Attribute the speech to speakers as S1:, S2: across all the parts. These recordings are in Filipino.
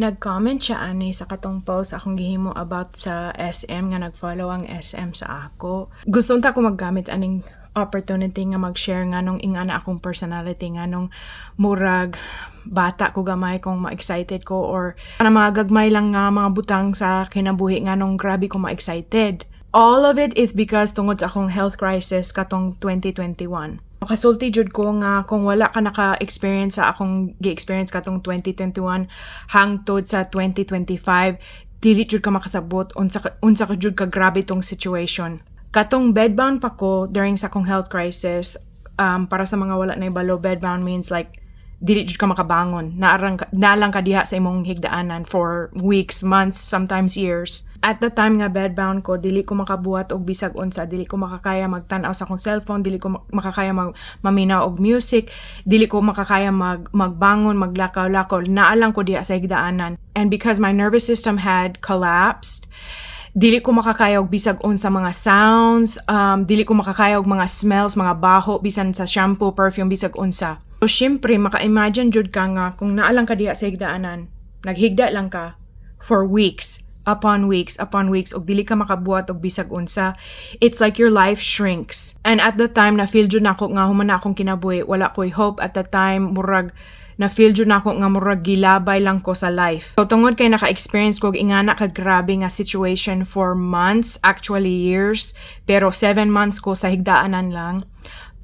S1: Nag-comment siya ani sa katong post akong gihimo about sa SM nga nag-follow ang SM sa ako. Gusto ta ko maggamit aning opportunity nga mag-share nga nung ingana akong personality nga nung murag bata ko gamay kung ma-excited ko or na mga gagmay lang nga mga butang sa kinabuhi nga nung grabe ko ma-excited. All of it is because tungod sa akong health crisis katong 2021. Makasulti jud ko nga kung wala ka naka-experience sa akong gi-experience katong 2021 hangtod sa 2025, dili jud ka makasabot unsa ka jud ka grabe tong situation. Katong bedbound pa ko during sa akong health crisis, para sa mga wala na ibalo, bedbound means like dili jud ka makabangon. Nalang ka diha sa imong higdaanan for weeks, months, sometimes years. At the time nga bedbound ko, dili ko makabuhat og bisag unsa, dili ko makakaya magtan-aw sa akong cellphone, dili ko makakaya maminaw og music, dili ko makakaya magbangon, maglakaw-lakaw. Naalang ko diha sa higdaanan. And because my nervous system had collapsed, dili ko makakaya og bisag unsa mga sounds, dili ko makakaya og mga smells, mga baho, bisan sa shampoo, perfume, bisag unsa. So, syempre, maka-imagine jud ka nga kung naalang ka diha sa higdaanan, naghigda lang ka for weeks upon weeks, og dili ka makabuhat og bisag unsa. It's like your life shrinks. And at the time, na-feel jud nako nga human na akong kinabuhi, wala ko'y hope at the time, murag, na-feel jud nako nga murag gilabay lang ko sa life. So, tungod kay naka-experience ko ingana ka grabe nga situation for months, actually years, pero 7 months ko sa higdaanan lang.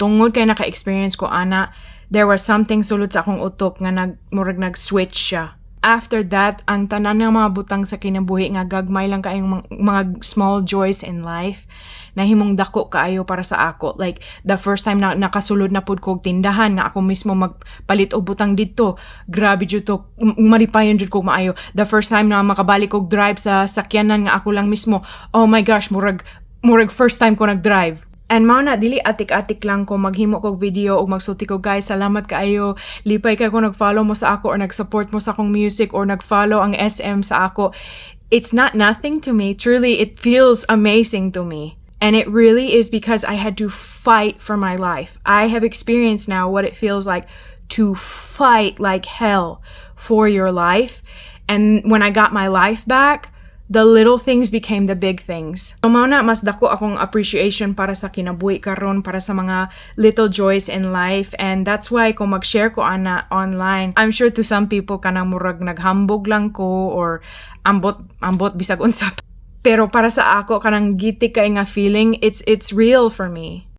S1: Tungod kay naka-experience ko ana, there was something sulod sa akong utok nga murag nag-switch siya. After that, ang tanan ng mga butang sa kinabuhi nga gagmay lang kayong mga small joys in life na himong dako kaayo para sa ako. Like, the first time na nakasulod na pud kog tindahan nga ako mismo magpalit og butang dito, grabe jud to, maripayon jud kog maayo. The first time na makabalik og drive sa sakyanan nga ako lang mismo, oh my gosh, murag first time ko nag-drive. And mao na, dili atik-atik lang ko maghimo kog video o magsulti ko, guys, salamat kaayo, lipay kay ko nag-follow mo sa ako or nag-support mo sa akong music or nag-follow ang SM sa ako. It's not nothing to me. Truly, it feels amazing to me. And it really is because I had to fight for my life. I have experienced now what it feels like to fight like hell for your life. And when I got my life back, the little things became the big things. So, mao na, mas dako akong appreciation para sa kinabuhi karon, para sa mga little joys in life. And that's why kung mag-share ko ana online, I'm sure to some people kanang murag naghambog lang ko or ambot bisag unsa. Pero para sa ako kanang gitik kay nga feeling, it's real for me.